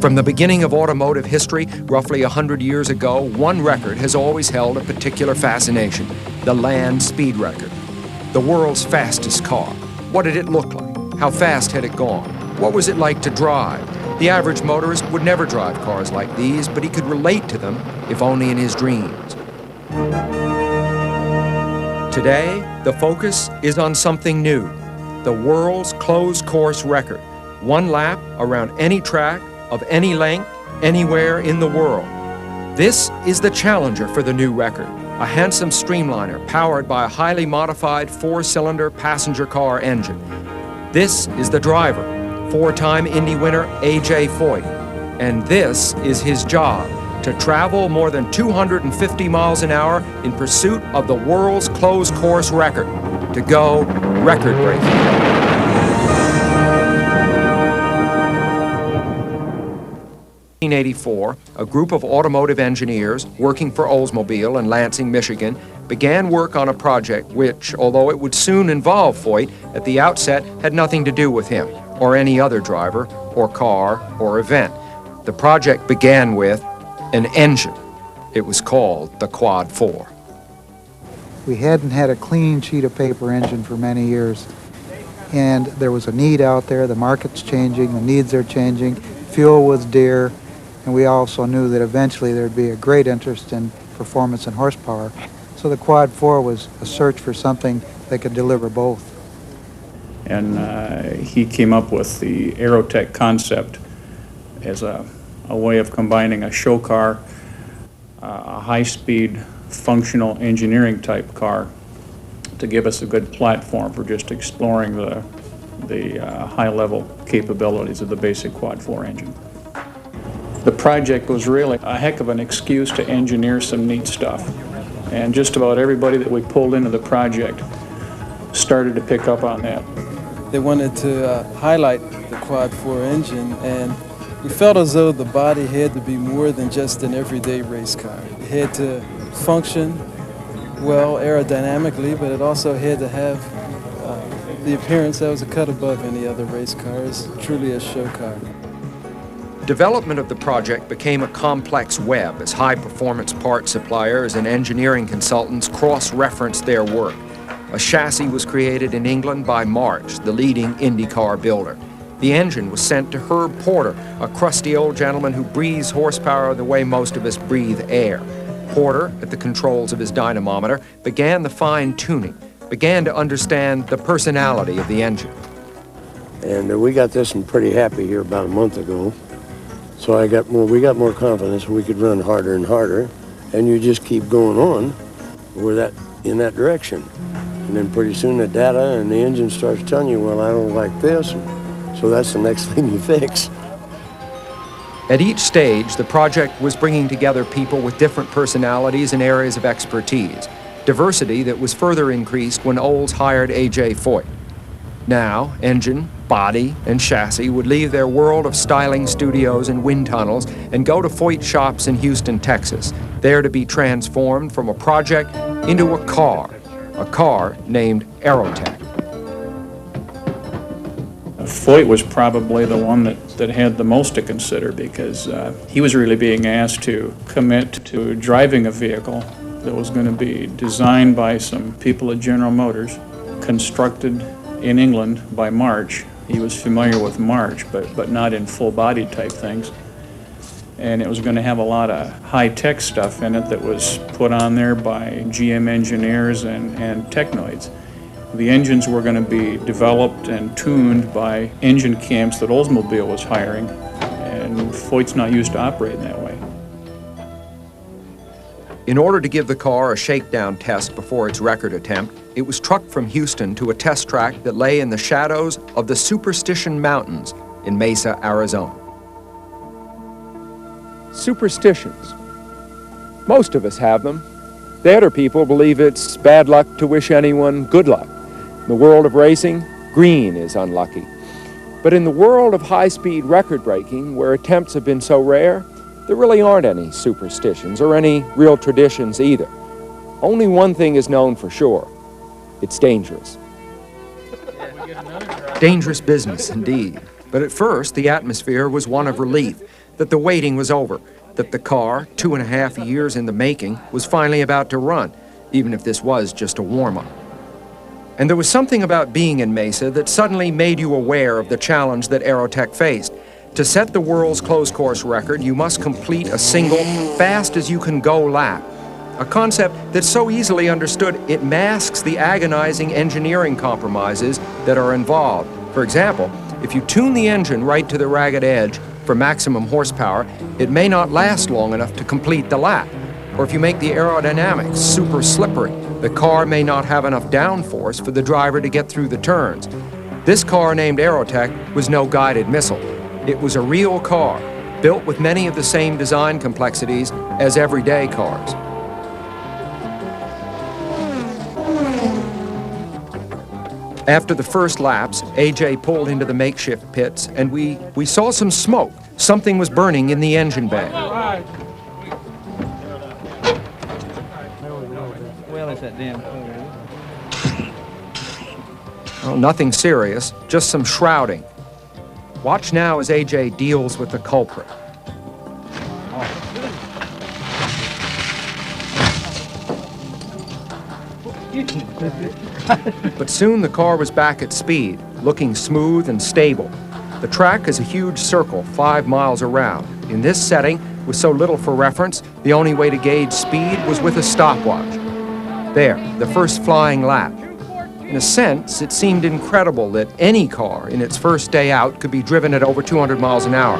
From the beginning of automotive history, roughly 100 years ago, one record has always held a particular fascination: the land speed record. The world's fastest car. What did it look like? How fast had it gone? What was it like to drive? The average motorist would never drive cars like these, but he could relate to them, if only in his dreams. Today, the focus is on something new: the world's closed course record. One lap around any track, of any length, anywhere in the world. This is the challenger for the new record, a handsome streamliner powered by a highly modified 4-cylinder passenger car engine. This is the driver, 4-time Indy winner A.J. Foyt, and this is his job: to travel more than 250 miles an hour in pursuit of the world's closed course record, to go record-breaking. 1984, a group of automotive engineers working for Oldsmobile in Lansing, Michigan, began work on a project which, although it would soon involve Foyt, at the outset had nothing to do with him or any other driver or car or event. The project began with an engine. It was called the Quad-4. We hadn't had a clean sheet of paper engine for many years, and there was a need out there. The market's changing, the needs are changing, fuel was dear, and we also knew that eventually there'd be a great interest in performance and horsepower. So the Quad-4 was a search for something that could deliver both. And he came up with the Aerotech concept as a way of combining a show car, a high-speed, functional engineering type car, to give us a good platform for just exploring the high-level capabilities of the basic Quad-4 engine. The project was really a heck of an excuse to engineer some neat stuff. And just about everybody that we pulled into the project started to pick up on that. They wanted to highlight the Quad-4 engine, and we felt as though the body had to be more than just an everyday race car. It had to function well aerodynamically, but it also had to have the appearance that was a cut above any other race car. It's truly a show car. Development of the project became a complex web as high-performance part suppliers and engineering consultants cross-referenced their work. A chassis was created in England by March, the leading Indy car builder. The engine was sent to Herb Porter, a crusty old gentleman who breathes horsepower the way most of us breathe air. Porter, at the controls of his dynamometer, began the fine-tuning, began to understand the personality of the engine. And we got this one pretty happy here about a month ago. So we got more confidence we could run harder and harder, and you just keep going on in that direction. And then pretty soon the data and the engine starts telling you, well, I don't like this, so that's the next thing you fix. At each stage, the project was bringing together people with different personalities and areas of expertise, diversity that was further increased when Olds hired A.J. Foyt. Now, engine, body, and chassis would leave their world of styling studios and wind tunnels and go to Foyt shops in Houston, Texas, there to be transformed from a project into a car named Aerotech. Foyt was probably the one that had the most to consider, because he was really being asked to commit to driving a vehicle that was going to be designed by some people at General Motors, constructed in England by March. He was familiar with March, but not in full-body type things. And it was going to have a lot of high-tech stuff in it that was put on there by GM engineers and technoids. The engines were going to be developed and tuned by engine camps that Oldsmobile was hiring, and Foyt's not used to operating that way. In order to give the car a shakedown test before its record attempt, it was trucked from Houston to a test track that lay in the shadows of the Superstition Mountains in Mesa, Arizona. Superstitions. Most of us have them. The other people believe it's bad luck to wish anyone good luck. In the world of racing, green is unlucky. But in the world of high-speed record-breaking, where attempts have been so rare, there really aren't any superstitions or any real traditions either. Only one thing is known for sure. It's dangerous. Dangerous business, indeed. But at first, the atmosphere was one of relief. that the waiting was over, that the car, 2.5 years in the making, was finally about to run, even if this was just a warm-up. And there was something about being in Mesa that suddenly made you aware of the challenge that Aerotech faced. To set the world's closed-course record, you must complete a single, fast-as-you-can-go lap. A concept that's so easily understood, it masks the agonizing engineering compromises that are involved. For example, if you tune the engine right to the ragged edge for maximum horsepower, it may not last long enough to complete the lap. Or if you make the aerodynamics super slippery, the car may not have enough downforce for the driver to get through the turns. This car, named Aerotech, was no guided missile. It was a real car, built with many of the same design complexities as everyday cars. After the first laps, AJ pulled into the makeshift pits, and we saw some smoke. Something was burning in the engine bay. Well, it's that damn cool. Well, nothing serious, just some shrouding. Watch now as AJ deals with the culprit. But soon the car was back at speed, looking smooth and stable. The track is a huge circle 5 miles around. In this setting, with so little for reference, the only way to gauge speed was with a stopwatch. There, the first flying lap. In a sense, it seemed incredible that any car in its first day out could be driven at over 200 miles an hour.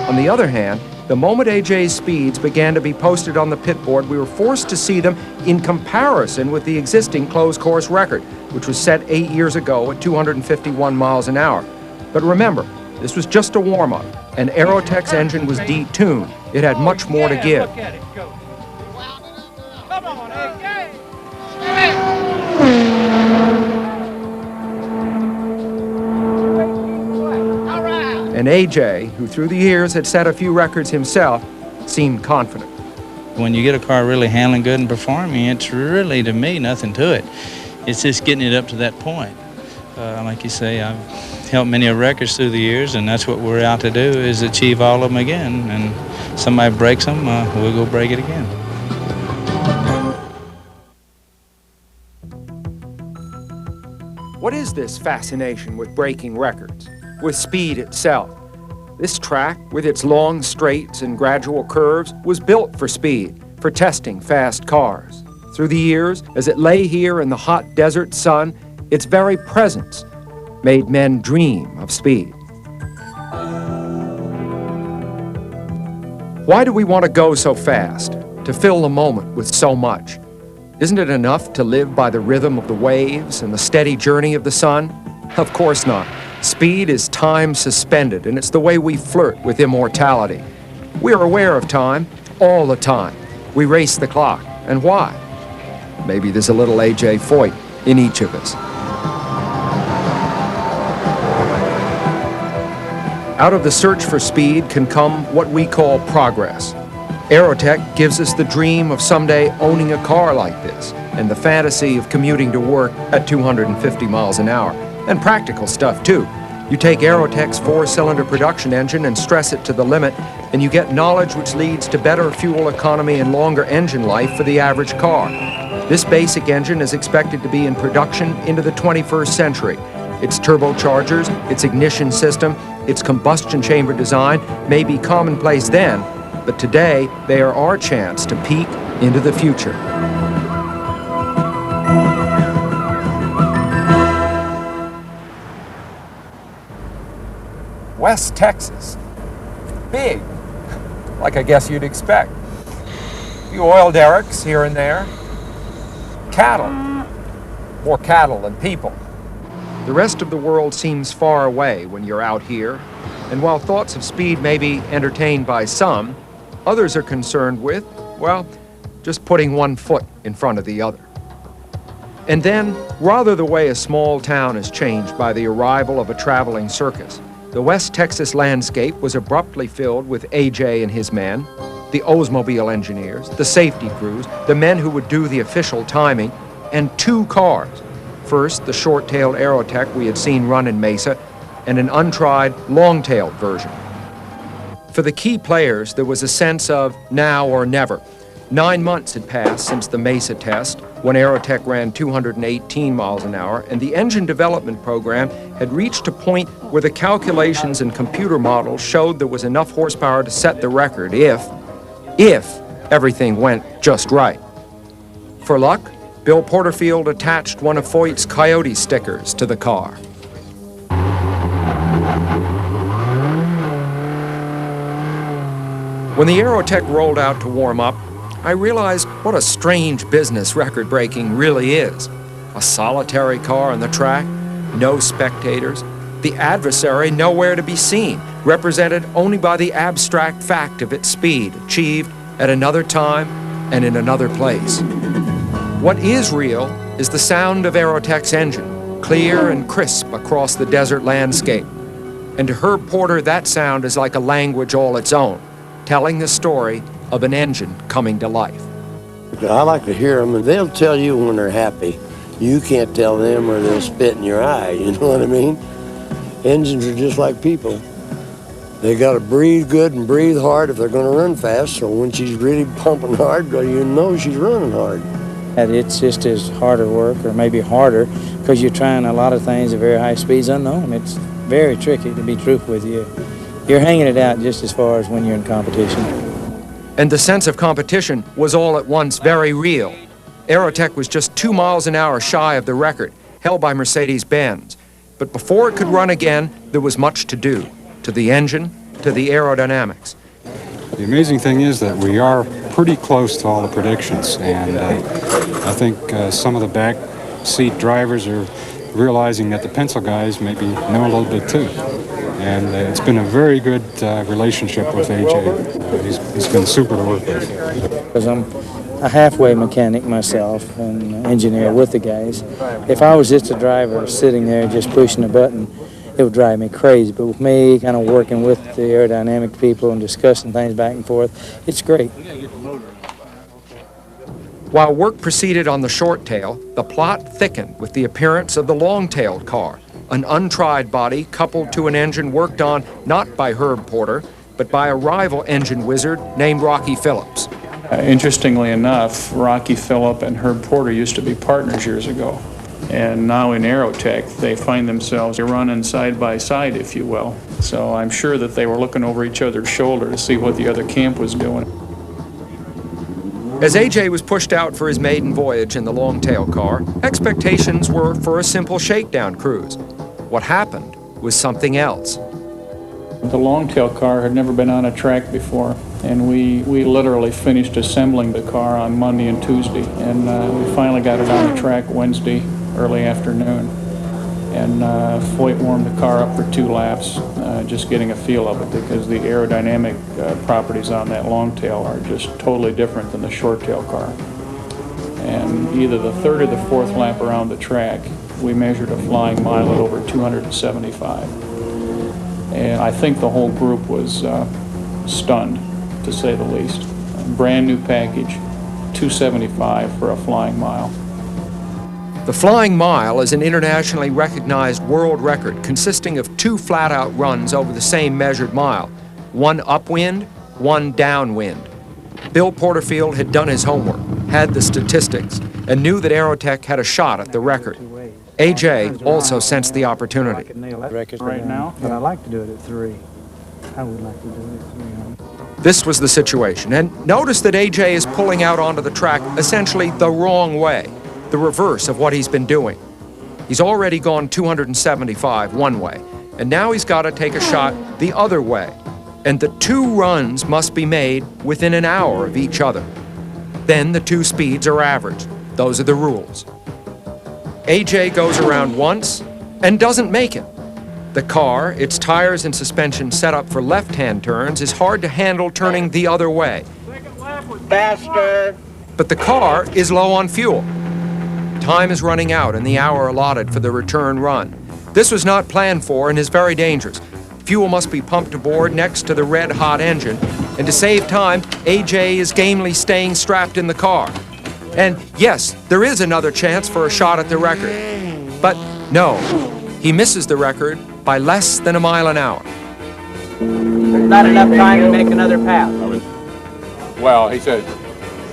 On the other hand, the moment AJ's speeds began to be posted on the pit board, we were forced to see them in comparison with the existing closed-course record, which was set 8 years ago at 251 miles an hour. But remember, this was just a warm-up, and Aerotech's engine was detuned. It had much more to give. Look at it go. Come on, AJ. And AJ, who through the years had set a few records himself, seemed confident. When you get a car really handling good and performing, it's really, to me, nothing to it. It's just getting it up to that point. Like you say, I've held many records through the years, and that's what we're out to do, is achieve all of them again. And somebody breaks them, we'll go break it again. What is this fascination with breaking records? With speed itself? This track, with its long straights and gradual curves, was built for speed, for testing fast cars. Through the years, as it lay here in the hot desert sun, its very presence made men dream of speed. Why do we want to go so fast? To fill the moment with so much? Isn't it enough to live by the rhythm of the waves and the steady journey of the sun? Of course not. Speed is time suspended, and it's the way we flirt with immortality. We're aware of time, all the time. We race the clock. And why? Maybe there's a little AJ Foyt in each of us. Out of the search for speed can come what we call progress. Aerotech gives us the dream of someday owning a car like this, and the fantasy of commuting to work at 250 miles an hour. And practical stuff, too. You take Aerotech's 4-cylinder production engine and stress it to the limit, and you get knowledge which leads to better fuel economy and longer engine life for the average car. This basic engine is expected to be in production into the 21st century. Its turbochargers, its ignition system, its combustion chamber design may be commonplace then, but today they are our chance to peek into the future. West Texas. Big, like I guess you'd expect. A few oil derricks here and there. Cattle. More cattle than people. The rest of the world seems far away when you're out here, and while thoughts of speed may be entertained by some, others are concerned with, well, just putting one foot in front of the other. And then, rather the way a small town is changed by the arrival of a traveling circus, the West Texas landscape was abruptly filled with AJ and his men, the Oldsmobile engineers, the safety crews, the men who would do the official timing, and 2 cars. First, the short-tailed Aerotech we had seen run in Mesa, and an untried, long-tailed version. For the key players, there was a sense of now or never. 9 months had passed since the Mesa test, when Aerotech ran 218 miles an hour, and the engine development program had reached a point where the calculations and computer models showed there was enough horsepower to set the record if everything went just right. For luck, Bill Porterfield attached one of Foyt's Coyote stickers to the car. When the Aerotech rolled out to warm up, I realized what a strange business record-breaking really is. A solitary car on the track, no spectators, the adversary nowhere to be seen, represented only by the abstract fact of its speed, achieved at another time and in another place. What is real is the sound of Aerotech's engine, clear and crisp across the desert landscape. And to Herb Porter, that sound is like a language all its own, telling the story of an engine coming to life. I like to hear them, and they'll tell you when they're happy. You can't tell them, or they'll spit in your eye, you know what I mean? Engines are just like people. They got to breathe good and breathe hard if they're going to run fast, so when she's really pumping hard, you know she's running hard. It's just as harder work, or maybe harder, because you're trying a lot of things at very high speeds unknown. It's very tricky, to be truthful with you. You're hanging it out just as far as when you're in competition. And the sense of competition was all at once very real. Aerotech was just 2 miles an hour shy of the record, held by Mercedes-Benz. But before it could run again, there was much to do, to the engine, to the aerodynamics. The amazing thing is that we are pretty close to all the predictions, and I think some of the back seat drivers are realizing that the pencil guys maybe know a little bit too. And it's been a very good relationship with AJ. He's been super to work with. Because I'm a halfway mechanic myself and engineer with the guys. If I was just a driver sitting there just pushing a button, it would drive me crazy. But with me kind of working with the aerodynamic people and discussing things back and forth, it's great. While work proceeded on the short tail, the plot thickened with the appearance of the long-tailed car, an untried body coupled to an engine worked on not by Herb Porter, but by a rival engine wizard named Rocky Phillips. Interestingly enough, Rocky Phillip and Herb Porter used to be partners years ago. And now in Aerotech, they find themselves running side by side, if you will. So I'm sure that they were looking over each other's shoulder to see what the other camp was doing. As AJ was pushed out for his maiden voyage in the long-tail car, expectations were for a simple shakedown cruise. What happened was something else. The long-tail car had never been on a track before, and we literally finished assembling the car on Monday and Tuesday, and we finally got it on the track Wednesday early afternoon. And Foyt warmed the car up for 2 laps, just getting a feel of it, because the aerodynamic properties on that long tail are just totally different than the short tail car. And either the 3rd or the 4th lap around the track, we measured a flying mile at over 275. And I think the whole group was stunned, to say the least. A brand new package, 275 for a flying mile. The flying mile is an internationally recognized world record consisting of 2 flat-out runs over the same measured mile, one upwind, one downwind. Bill Porterfield had done his homework, had the statistics, and knew that Aerotech had a shot at the record. AJ also sensed the opportunity. Right now? But I like to do it at 3. I would like to do it at 3. This was the situation, and notice that AJ is pulling out onto the track essentially the wrong way, the reverse of what he's been doing. He's already gone 275 one way, and now he's got to take a shot the other way. And the 2 runs must be made within an hour of each other. Then the 2 speeds are averaged. Those are the rules. AJ goes around once and doesn't make it. The car, its tires and suspension set up for left-hand turns, is hard to handle turning the other way. Faster. But the car is low on fuel. Time is running out in the hour allotted for the return run. This was not planned for and is very dangerous. Fuel must be pumped aboard next to the red-hot engine, and to save time, AJ is gamely staying strapped in the car. And yes, there is another chance for a shot at the record. But no, he misses the record by less than a mile an hour. not enough time to make another pass. Well, he said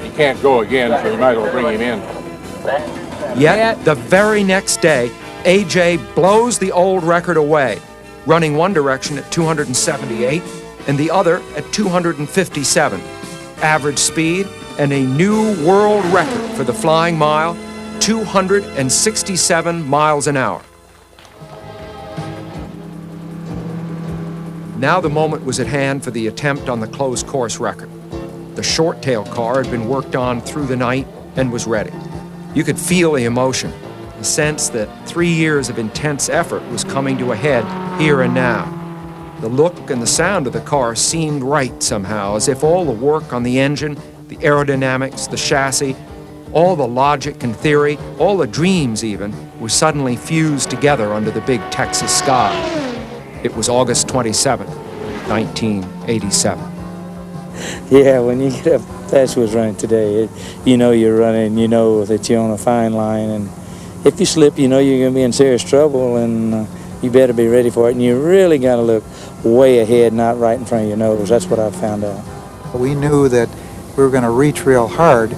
he can't go again, so you might as well bring him in. Yet, the very next day, AJ blows the old record away, running one direction at 278 and the other at 257. Average speed and a new world record for the flying mile, 267 miles an hour. Now the moment was at hand for the attempt on the closed course record. The short tail car had been worked on through the night and was ready. You could feel the emotion, the sense that 3 years of intense effort was coming to a head here and now. The look and the sound of the car seemed right somehow, as if all the work on the engine, the aerodynamics, the chassis, all the logic and theory, all the dreams even, were suddenly fused together under the big Texas sky. It was August 27, 1987. Yeah, when you get up, that's what's running today. You know you're running, you know that you're on a fine line, and if you slip, you know you're going to be in serious trouble, and you better be ready for it, and you really got to look way ahead, not right in front of your nose. That's what I found out. We knew that we were going to reach real hard.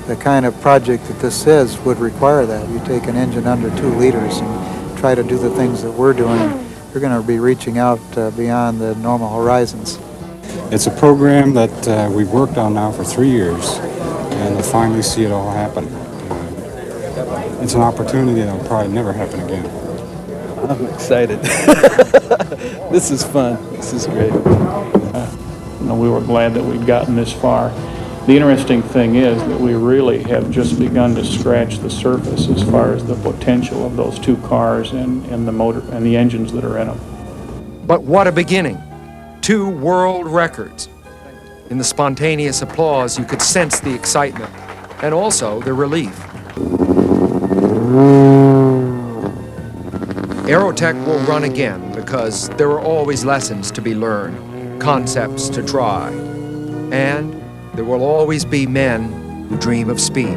The kind of project that this is would require that. You take an engine under 2 liters and try to do the things that we're doing, you're going to be reaching out beyond the normal horizons. It's a program that we've worked on now for 3 years, and to finally see it all happen. It's an opportunity that will probably never happen again. I'm excited. This is fun. This is great. We were glad that we'd gotten this far. The interesting thing is that we really have just begun to scratch the surface as far as the potential of those 2 cars and the motor and the engines that are in them. But what a beginning. 2 world records. In the spontaneous applause, you could sense the excitement and also the relief. Aerotech will run again because there are always lessons to be learned, concepts to try, and there will always be men who dream of speed.